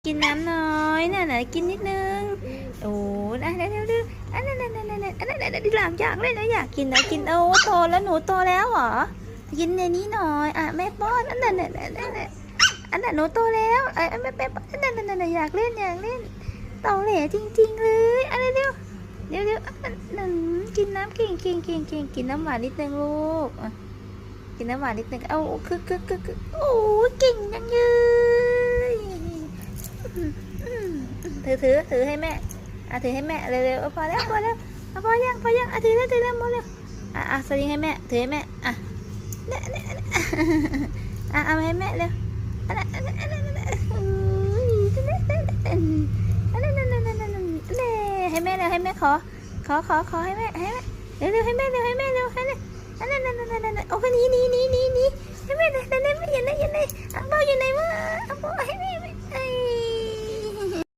กินน้ำน้อยน่ะไหนกินนิดนึงโอ้ได้เร็วอันนั้นที่หลังอยากเลยนะอยากกินนะกินโอ้โตแล้วหนูโตแล้วเหรอกินในนี้หน่อยแม่ป้อนอันนั้นหนูโตแล้วแม่ป้อนอันนั้นอยากเล่นโตแหล่จริงๆเลยอันนี้เร็วกินน้ำเก่งกินน้ำหวานนิดนึงลูกกินน้ำหวานนิดนึงเอาคือโอ้เก่งจังเลยถือให้แม่ถือให้แม่เร็วพอแล้วพอยังถือแล้วหมดแล้วสลิงให้แม่ถือให้แม่เนี่ยเอาให้แม่เร็วให้แม่เร็วให้แม่ขอให้แม่เร็วให้แม่เร็วให้โอ้ยนี่ให้แม่เลยนั่นไม่ยันอังเปาอยู่ไหนวะอังเปาให้แม่